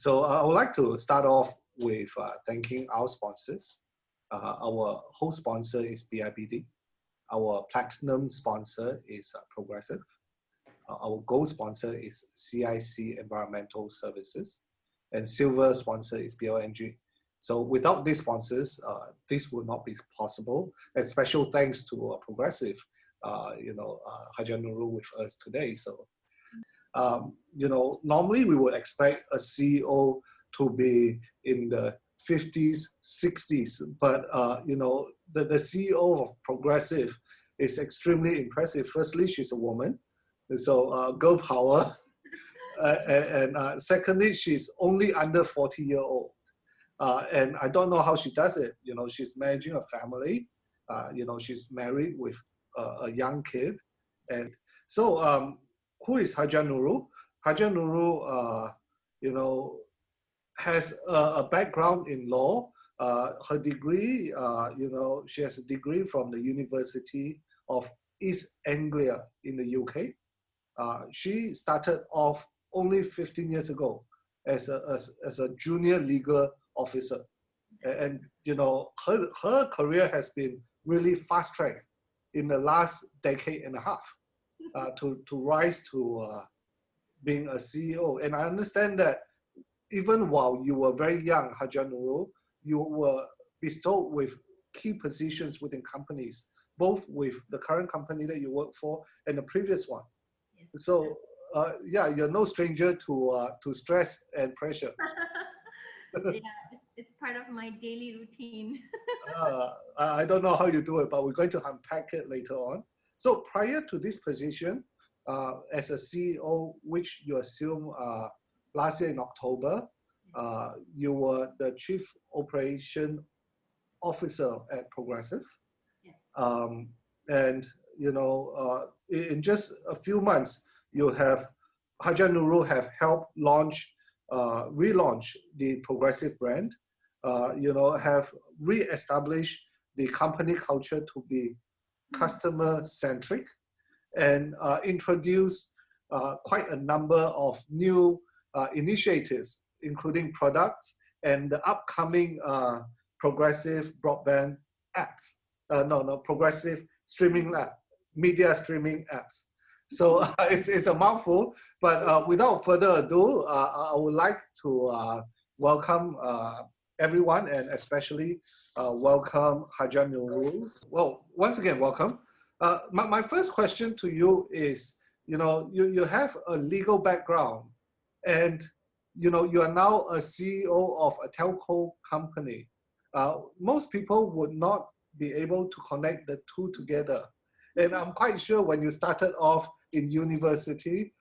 So I would like to start off with thanking our sponsors. Our host sponsor is BIBD. Our platinum sponsor is Progressive. Our gold sponsor is CIC Environmental Services. And silver sponsor is BLNG. So without these sponsors, this would not be possible. And special thanks to Progressive, Hjh Nurul with us today. So, normally we would expect a CEO to be in the 50s, 60s, but the CEO of Progressive is extremely impressive. Firstly, she's a woman, so girl power. And secondly, she's only under 40-year-old. And I don't know how she does it. She's managing a family. She's married with a young kid. And so who is Hjh Nurul? Hjh Nurul, has a background in law. Her degree, she has a degree from the University of East Anglia in the UK. She started off only 15 years ago as a junior legal officer. And her career has been really fast-tracked in the last decade and a half to rise to being a CEO. And I understand that even while you were very young, Hjh Nurul, you were bestowed with key positions within companies, both with the current company that you work for and the previous one. So you're no stranger to stress and pressure. Yeah, it's part of my daily routine. I don't know how you do it, but we're going to unpack it later on. So prior to this position, as a CEO, which you assume last year in October, you were the Chief Operation Officer at Progressive. And in just a few months, Hjh Nurul have helped relaunch the Progressive brand, have re-established the company culture to be customer-centric, and introduce quite a number of new initiatives, including products and the upcoming Progressive broadband apps. Progressive streaming app, media streaming apps. So it's a mouthful, but without further ado, I would like to welcome everyone, and especially welcome Hjh Nurul. Well, once again, welcome. My first question to you is, you have a legal background, and you are now a CEO of a telco company. Most people would not be able to connect the two together. And I'm quite sure when you started off in university,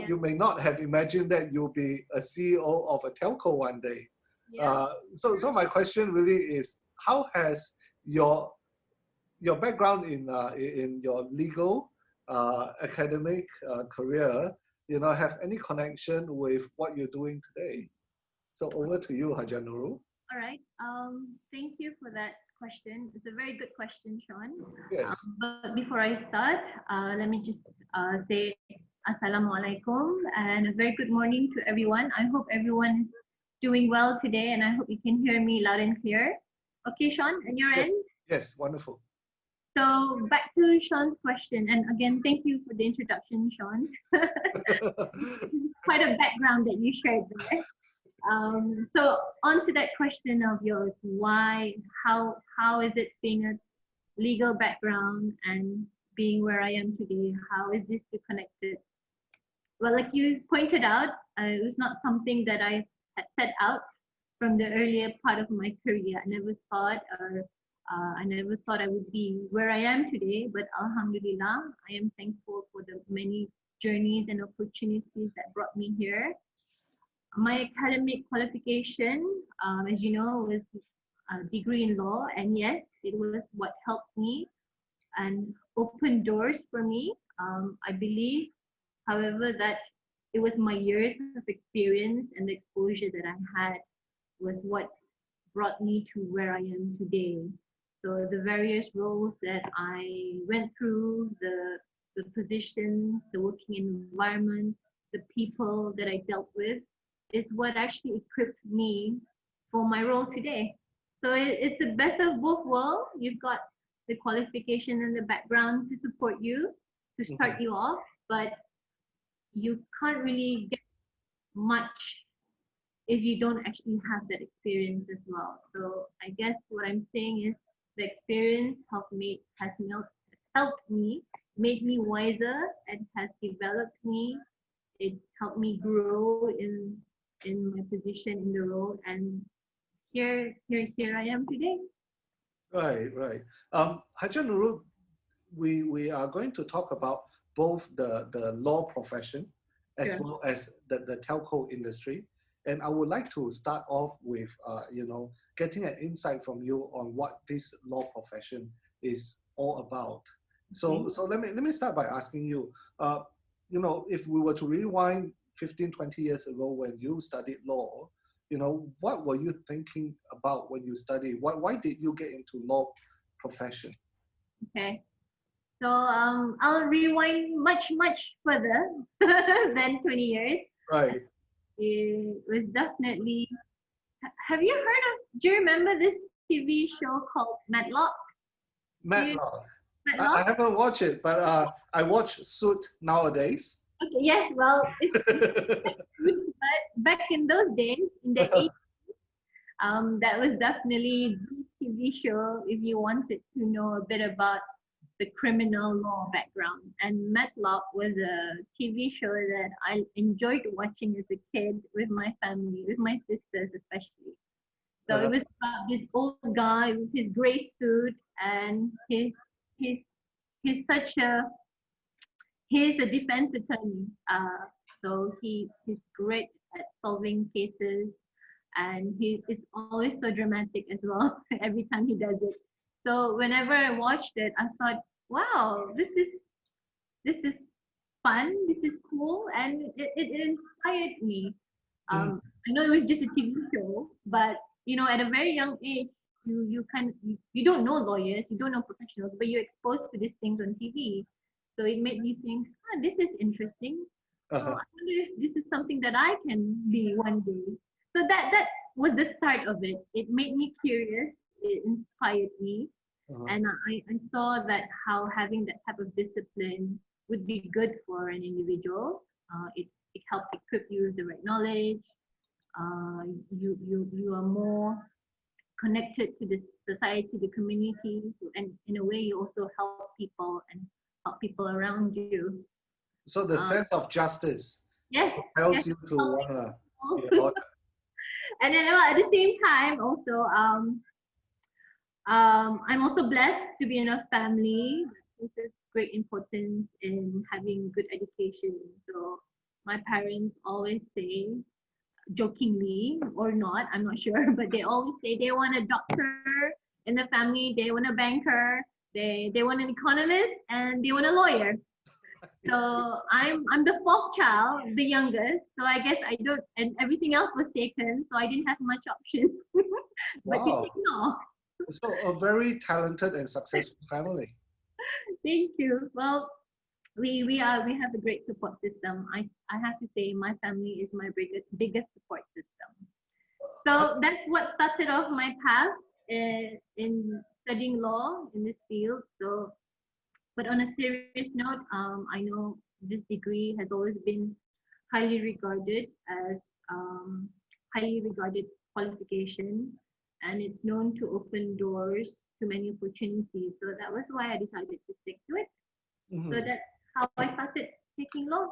you may not have imagined that you'll be a CEO of a telco one day. So my question really is, how has your background in your legal academic career, have any connection with what you're doing today? So over to you, Hjh Nurul. All right. Thank you for that question. It's a very good question, Shaun. Yes. But before I start, let me just say Assalamualaikum and a very good morning to everyone. I hope everyone is doing well today, and I hope you can hear me loud and clear. Okay, Shaun, on your end? Yes, wonderful. So back to Shaun's question, and again, thank you for the introduction, Shaun. Quite a background that you shared there. So on to that question of yours, why, how is it being a legal background and being where I am today? How is this two connected? Well, like you pointed out, it was not something that I had set out from the earlier part of my career. I never thought I would be where I am today, but Alhamdulillah, I am thankful for the many journeys and opportunities that brought me here. My academic qualification, as you know, was a degree in law, and yes, it was what helped me and opened doors for me. I believe, however, that it was my years of experience and the exposure that I had was what brought me to where I am today. So the various roles that I went through, the positions, the working environment, the people that I dealt with, is what actually equipped me for my role today. So it's the best of both worlds. You've got the qualification and the background to support you, to Mhm. start you off, but you can't really get much if you don't actually have that experience as well. So I guess what I'm saying is the experience helped me, made me wiser, and has developed me. It helped me grow in my position in the role, and here I am today. Right, right. Hjh Nurul, we are going to talk about both the law profession as Sure. well as the telco industry. And I would like to start off with, getting an insight from you on what this law profession is all about. Okay. So let me start by asking you, if we were to rewind 15, 20 years ago when you studied law, what were you thinking about when you studied? Why did you get into law profession? Okay. So I'll rewind much further than 20 years. Right. It was definitely. Have you heard of? Do you remember this TV show called Matlock? Do you Matlock. I Matlock? haven't watched it, but I watch Suit nowadays. Okay, yes. Well, it's good, but back in those days, in the 80s, that was definitely the TV show if you wanted to know a bit about the criminal law background. And Matlock was a TV show that I enjoyed watching as a kid with my family, with my sisters especially. So it Uh, was about this old guy with his gray suit, and he's such a he's a defense attorney. So he's great at solving cases, and he is always so dramatic as well every time he does it. So whenever I watched it, I thought, wow, this is fun, this is cool, and it inspired me. mm, I know it was just a TV show, but at a very young age, you don't know lawyers, you don't know professionals, but you're exposed to these things on TV. So it made me think, this is interesting. So uh-huh, I wonder if this is something that I can be one day. So that was the start of it. It made me curious. It inspired me, uh-huh. and I saw that how having that type of discipline would be good for an individual. It helps equip you with the right knowledge. You are more connected to the society, the community, and in a way you also help people and help people around you. So the Uh, sense of justice yes, yes, compels you to help wanna be a people. lawyer. And then at the same time, also, I'm also blessed to be in a family that places great importance in having good education. So my parents always say, jokingly or not, I'm not sure, but they always say they want a doctor in the family, they want a banker, they want an economist, and they want a lawyer. So I'm the fourth child, the youngest. So I guess I don't, and everything else was taken, so I didn't have much option but to take Wow. no. So a very talented and successful family. Thank you. Well, we have a great support system. I have to say my family is my biggest support system. Uh, So that's what started off my path in studying law in this field. So, but on a serious note, I know this degree has always been highly regarded as highly regarded qualification, and it's known to open doors to many opportunities. So that was why I decided to stick to it. So mhm. that's how I started taking law.